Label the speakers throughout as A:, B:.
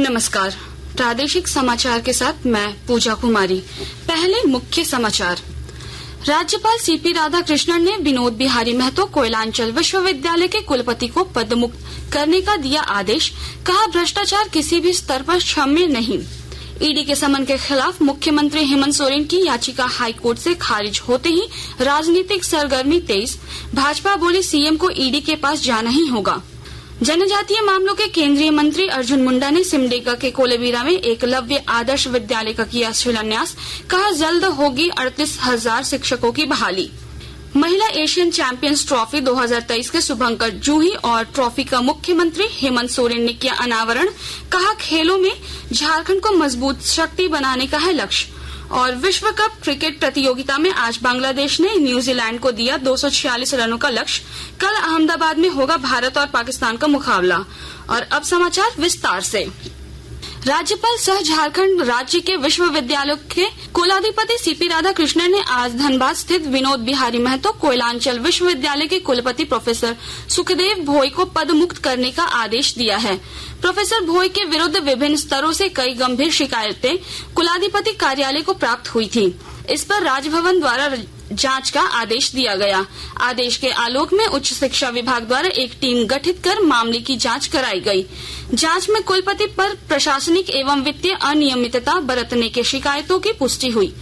A: नमस्कार, प्रादेशिक समाचार के साथ मैं पूजा कुमारी। पहले मुख्य समाचार। राज्यपाल सीपी राधाकृष्णन ने विनोद बिहारी महतो कोयलांचल विश्वविद्यालय के कुलपति को पदमुक्त करने का दिया आदेश। कहा, भ्रष्टाचार किसी भी स्तर पर क्षम्य नहीं। ईडी के समन के खिलाफ मुख्यमंत्री हेमंत सोरेन की याचिका हाईकोर्ट से खारिज होते ही राजनीतिक सरगर्मी तेज। भाजपा बोली, सीएम को ईडी के पास जाना ही होगा। जनजातीय मामलों के केंद्रीय मंत्री अर्जुन मुंडा ने सिमडेगा के कोलेबिरा में एकलव्य आदर्श विद्यालय का किया शिलान्यास। कहा, जल्द होगी 38,000 शिक्षकों की बहाली। महिला एशियन चैंपियंस ट्रॉफी 2023 के शुभंकर जूही और ट्रॉफी का मुख्यमंत्री हेमंत सोरेन ने किया अनावरण। कहा, खेलों में झारखंड को मजबूत शक्ति बनाने का है लक्ष्य। और विश्व कप क्रिकेट प्रतियोगिता में आज बांग्लादेश ने न्यूजीलैंड को दिया 246 रनों का लक्ष्य। कल अहमदाबाद में होगा भारत और पाकिस्तान का मुकाबला। और अब समाचार विस्तार से। राज्यपाल सह झारखंड राज्य के विश्वविद्यालयों के कुलाधिपति सीपी राधाकृष्णन ने आज धनबाद स्थित विनोद बिहारी महतो कोयलांचल विश्वविद्यालय के कुलपति प्रोफेसर सुखदेव भोई को पद मुक्त करने का आदेश दिया है। प्रोफेसर भोई के विरुद्ध विभिन्न स्तरों से कई गंभीर शिकायतें कुलाधिपति कार्यालय को प्राप्त हुई थी। इस पर राजभवन द्वारा जांच का आदेश दिया गया। आदेश के आलोक में उच्च शिक्षा विभाग द्वारा एक टीम गठित कर मामले की जांच कराई गई। जांच में कुलपति पर प्रशासनिक एवं वित्तीय अनियमितता बरतने की शिकायतों की पुष्टि हुई।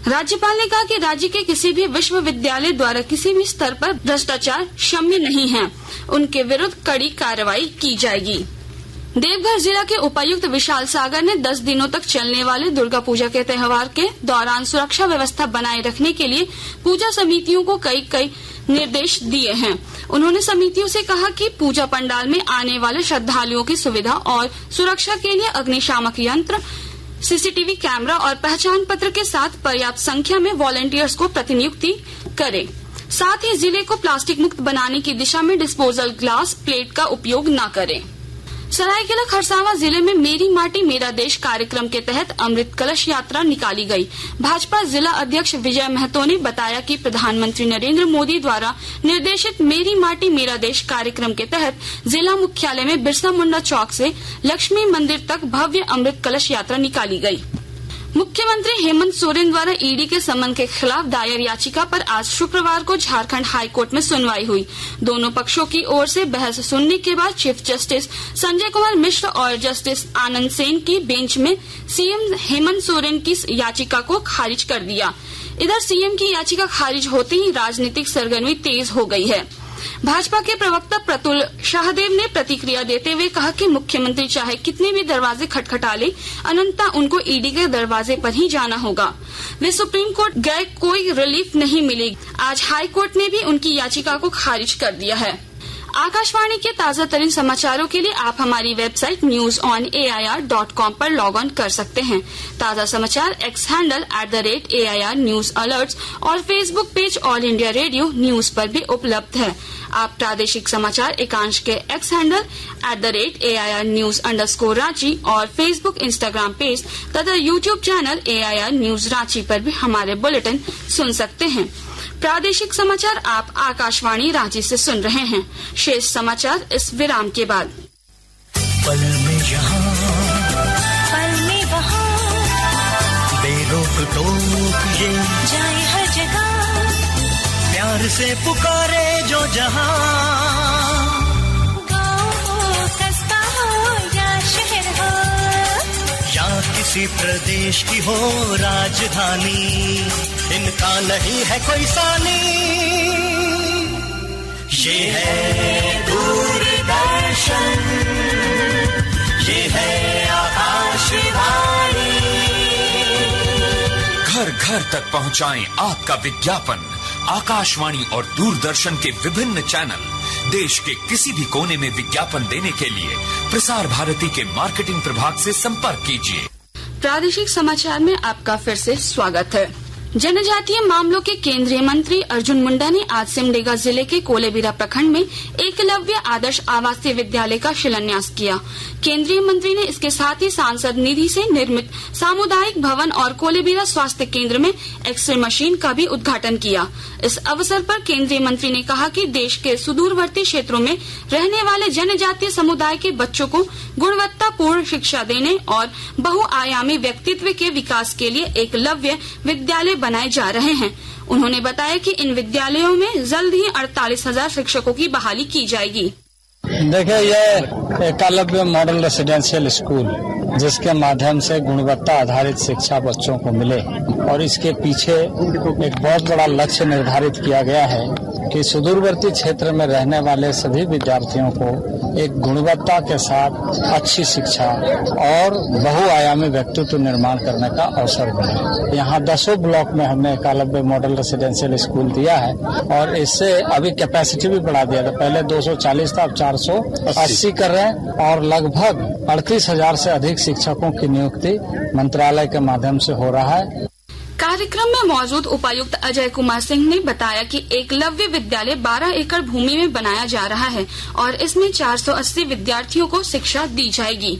A: राज्यपाल ने कहा कि राज्य के किसी भी विश्वविद्यालय द्वारा किसी भी स्तर पर भ्रष्टाचार क्षम्य नहीं है। उनके विरुद्ध कड़ी कार्रवाई की जाएगी। देवघर जिला के उपायुक्त विशाल सागर ने 10 दिनों तक चलने वाले दुर्गा पूजा के त्योहार के दौरान सुरक्षा व्यवस्था बनाए रखने के लिए पूजा समितियों को कई निर्देश दिए हैं। उन्होंने समितियों से कहा कि पूजा पंडाल में आने वाले श्रद्धालुओं की सुविधा और सुरक्षा के लिए अग्निशामक यंत्र, सीसीटीवी कैमरा और पहचान पत्र के साथ पर्याप्त संख्या में वॉलंटियर्स को प्रतिनियुक्ति करें। साथ ही जिले को प्लास्टिक मुक्त बनाने की दिशा में डिस्पोजल ग्लास प्लेट का उपयोग न करें। सरायकेला खरसावां जिले में मेरी माटी मेरा देश कार्यक्रम के तहत अमृत कलश यात्रा निकाली गई। भाजपा जिला अध्यक्ष विजय महतो ने बताया कि प्रधानमंत्री नरेंद्र मोदी द्वारा निर्देशित मेरी माटी मेरा देश कार्यक्रम के तहत जिला मुख्यालय में बिरसा मुंडा चौक से लक्ष्मी मंदिर तक भव्य अमृत कलश यात्रा निकाली गई। मुख्यमंत्री हेमंत सोरेन द्वारा ईडी के समन के खिलाफ दायर याचिका पर आज शुक्रवार को झारखंड हाईकोर्ट में सुनवाई हुई। दोनों पक्षों की ओर से बहस सुनने के बाद चीफ जस्टिस संजय कुमार मिश्र और जस्टिस आनंद सेन की बेंच में सीएम हेमंत सोरेन की याचिका को खारिज कर दिया। इधर सीएम की याचिका खारिज होते ही राजनीतिक सरगर्मी तेज हो गई है। भाजपा के प्रवक्ता प्रतुल शाहदेव ने प्रतिक्रिया देते हुए कहा कि मुख्यमंत्री चाहे कितने भी दरवाजे खटखटा ले, अनंतता उनको ईडी के दरवाजे पर ही जाना होगा। वे सुप्रीम कोर्ट गए, कोई रिलीफ नहीं मिलेगी। आज हाई कोर्ट ने भी उनकी याचिका को खारिज कर दिया है। आकाशवाणी के ताजा तरीन समाचारों के लिए आप हमारी वेबसाइट newsonair.com पर लॉग ऑन कर सकते हैं। ताजा समाचार X handle @AIR news alerts और Facebook page All India Radio News पर भी उपलब्ध है। आप प्रादेशिक समाचार एकांश के X handle @AIR news _Ranchi और फेसबुक इंस्टाग्राम पेज तथा YouTube channel AIR news Ranchi पर भी हमारे बुलेटिन सुन सकते हैं। प्रादेशिक समाचार आप आकाशवाणी रांची से सुन रहे हैं। शेष समाचार इस विराम के बाद।
B: पल में यहाँ, पल में वहाँ, बेरोक टोक ये जाए हर जगह, प्यार से पुकारे जो जहाँ, गाँव हो कस्बा हो या शहर हो, या किसी प्रदेश की हो राजधानी, इनका नहीं है कोई सानी। ये है दूरदर्शन, ये है आकाशवाणी।
C: घर घर तक पहुंचाएं आपका विज्ञापन। आकाशवाणी और दूरदर्शन के विभिन्न चैनल देश के किसी भी कोने में विज्ञापन देने के लिए प्रसार भारती के मार्केटिंग प्रभाग से संपर्क कीजिए।
A: प्रादेशिक समाचार में आपका फिर से स्वागत है। जनजातीय मामलों के केंद्रीय मंत्री अर्जुन मुंडा ने आज सिमडेगा जिले के कोलेबिरा प्रखंड में एकलव्य आदर्श आवासीय विद्यालय का शिलान्यास किया। केंद्रीय मंत्री ने इसके साथ ही सांसद निधि से निर्मित सामुदायिक भवन और कोलेबिरा स्वास्थ्य केंद्र में एक्सरे मशीन का भी उद्घाटन किया। इस अवसर पर केंद्रीय मंत्री ने कहा कि देश के सुदूरवर्ती क्षेत्रों में रहने वाले जनजातीय समुदाय के बच्चों को गुणवत्तापूर्ण शिक्षा देने और बहुआयामी व्यक्तित्व के विकास के लिए एकलव्य विद्यालय बनाए जा रहे हैं। उन्होंने बताया कि इन विद्यालयों में जल्द ही 48,000 शिक्षकों की बहाली की जाएगी।
D: देखिए, यह एकलव्य मॉडल रेसिडेंशियल स्कूल जिसके माध्यम से गुणवत्ता आधारित शिक्षा बच्चों को मिले और इसके पीछे एक बहुत बड़ा लक्ष्य निर्धारित किया गया है कि सुदूरवर्ती क्षेत्र में रहने वाले सभी विद्यार्थियों को एक गुणवत्ता के साथ अच्छी शिक्षा और बहुआयामी व्यक्तित्व निर्माण करने का अवसर मिले। यहाँ 10 ब्लॉक में हमने एकलव्य मॉडल रेसिडेंशियल स्कूल दिया है और इससे अभी कैपेसिटी भी बढ़ा दिया था। पहले 240 था, अब 480 कर रहे हैं और लगभग 38,000 से अधिक शिक्षकों की नियुक्ति मंत्रालय के माध्यम से हो रहा है।
A: कार्यक्रम में मौजूद उपायुक्त अजय कुमार सिंह ने बताया कि एकलव्य विद्यालय 12 एकड़ भूमि में बनाया जा रहा है और इसमें 480 विद्यार्थियों को शिक्षा दी जाएगी।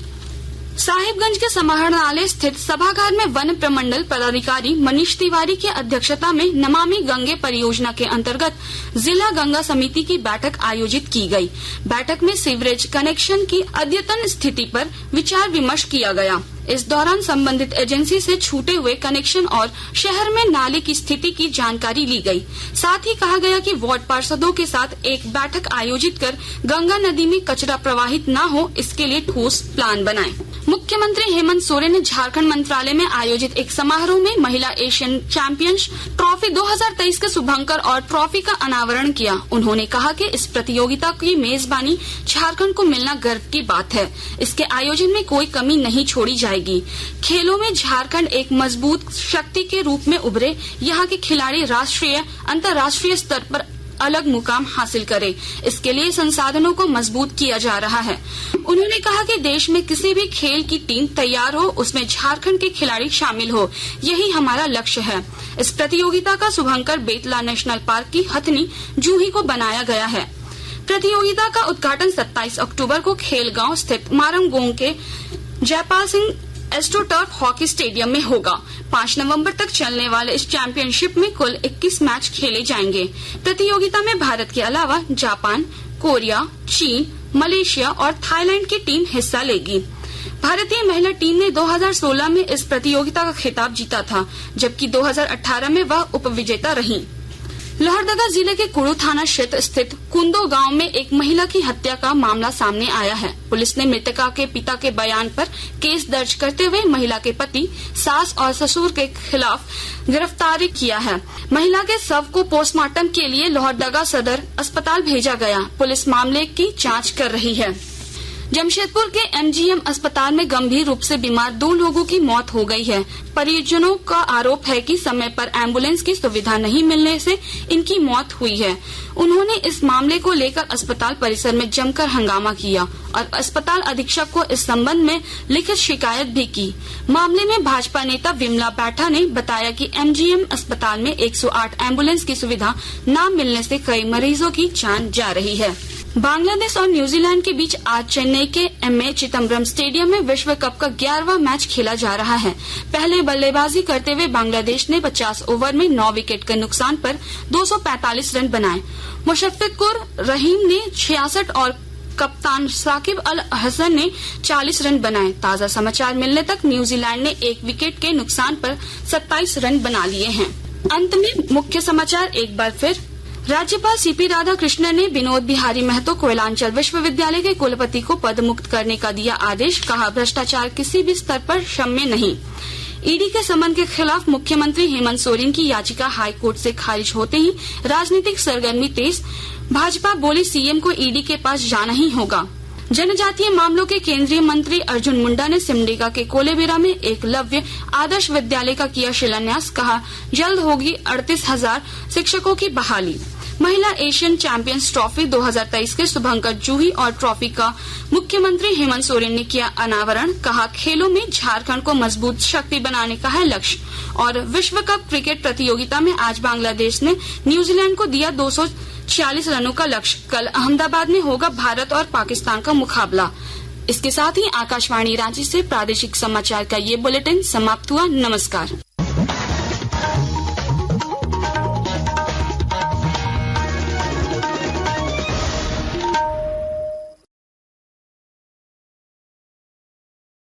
A: साहिबगंज के समाहरणालय स्थित सभागार में वन प्रमंडल पदाधिकारी मनीष तिवारी की अध्यक्षता में नमामि गंगे परियोजना के अंतर्गत जिला गंगा समिति की बैठक आयोजित की गई। बैठक में सीवरेज कनेक्शन की अद्यतन स्थिति पर विचार विमर्श किया गया। इस दौरान संबंधित एजेंसी से छूटे हुए कनेक्शन और शहर में नाले की स्थिति की जानकारी ली गई। साथ ही कहा गया कि वार्ड पार्षदों के साथ एक बैठक आयोजित कर गंगा नदी में कचरा प्रवाहित न हो, इसके लिए ठोस प्लान बनाएं। मुख्यमंत्री हेमंत सोरेन ने झारखंड मंत्रालय में आयोजित एक समारोह में महिला एशियन चैंपियंस ट्रॉफी 2023 के शुभंकर और ट्रॉफी का अनावरण किया। उन्होंने कहा कि इस प्रतियोगिता की मेजबानी झारखंड को मिलना गर्व की बात है। इसके आयोजन में कोई कमी नहीं छोड़ी जाएगी। खेलों में झारखंड एक मजबूत शक्ति के रूप में उभरे। यहाँ के खिलाड़ी राष्ट्रीय अंतर्राष्ट्रीय स्तर पर अलग मुकाम हासिल करे, इसके लिए संसाधनों को मजबूत किया जा रहा है। उन्होंने कहा कि देश में किसी भी खेल की टीम तैयार हो, उसमें झारखंड के खिलाड़ी शामिल हो, यही हमारा लक्ष्य है। इस प्रतियोगिता का शुभंकर बेतला नेशनल पार्क की हथनी जूही को बनाया गया है। प्रतियोगिता का उद्घाटन 27 अक्टूबर को खेलगांव स्थित मारमगोंग के Jaipal Singh astroturf hockey stadium में होगा। 5 नवंबर तक चलने वाले इस चैंपियनशिप में कुल 21 मैच खेले जाएंगे। प्रतियोगिता में भारत के अलावा जापान, कोरिया, चीन, मलेशिया और थाईलैंड की टीम हिस्सा लेगी। भारतीय महिला टीम ने 2016 में इस प्रतियोगिता का खिताब जीता था, जबकि 2018 में वह उपविजेता रही। लोहरदगा जिले के कुड़ू थाना क्षेत्र स्थित कुंदो गांव में एक महिला की हत्या का मामला सामने आया है। पुलिस ने मृतका के पिता के बयान पर केस दर्ज करते हुए महिला के पति, सास और ससुर के खिलाफ गिरफ्तारी किया है। महिला के शव को पोस्टमार्टम के लिए लोहरदगा सदर अस्पताल भेजा गया। पुलिस मामले की जांच कर रही है। जमशेदपुर के एमजीएम अस्पताल में गंभीर रूप से बीमार 2 लोगों की मौत हो गई है। परिजनों का आरोप है कि समय पर एम्बुलेंस की सुविधा नहीं मिलने से इनकी मौत हुई है। उन्होंने इस मामले को लेकर अस्पताल परिसर में जमकर हंगामा किया और अस्पताल अधीक्षक को इस संबंध में लिखित शिकायत भी की। मामले में भाजपा नेता विमला बैठा ने बताया कि एमजीएम अस्पताल में 108 एम्बुलेंस की सुविधा न मिलने से कई मरीजों की जान जा रही है। बांग्लादेश और न्यूजीलैंड के बीच आज चेन्नई के एमए चिदम्बरम स्टेडियम में विश्व कप का 11वां मैच खेला जा रहा है। पहले बल्लेबाजी करते हुए बांग्लादेश ने 50 ओवर में 9 विकेट के नुकसान पर 245 रन बनाए। मुशफ्फिकुर रहीम ने 66 और कप्तान साकिब अल हसन ने 40 रन बनाए। ताज़ा समाचार मिलने तक न्यूजीलैंड ने 1 विकेट के नुकसान पर 27 रन बना लिए हैं। अंत में मुख्य समाचार एक बार फिर। राज्यपाल सीपी राधाकृष्णन ने विनोद बिहारी महतो कोयलांचल विश्वविद्यालय के कुलपति को पद मुक्त करने का दिया आदेश। कहा, भ्रष्टाचार किसी भी स्तर पर क्षम्य नहीं। ईडी के समन के खिलाफ मुख्यमंत्री हेमंत सोरेन की याचिका हाईकोर्ट से खारिज होते ही राजनीतिक सरगर्मी तेज। भाजपा बोली, सीएम को ईडी के पास जाना ही होगा। जनजातीय मामलों के केंद्रीय मंत्री अर्जुन मुंडा ने सिमडेगा के कोलेबिरा में एकलव्य आदर्श विद्यालय का किया शिलान्यास। कहा, जल्द होगी 38,000 शिक्षकों की बहाली। महिला एशियन चैंपियंस ट्रॉफी 2023 के शुभंकर जूही और ट्रॉफी का मुख्यमंत्री हेमंत सोरेन ने किया अनावरण। कहा, खेलों में झारखंड को मजबूत शक्ति बनाने का है लक्ष्य। और विश्व कप क्रिकेट प्रतियोगिता में आज बांग्लादेश ने न्यूजीलैंड को दिया 246 रनों का लक्ष्य। कल अहमदाबाद में होगा भारत और पाकिस्तान का मुकाबला। इसके साथ ही आकाशवाणी रांची से प्रादेशिक समाचार का ये बुलेटिन समाप्त हुआ। नमस्कार।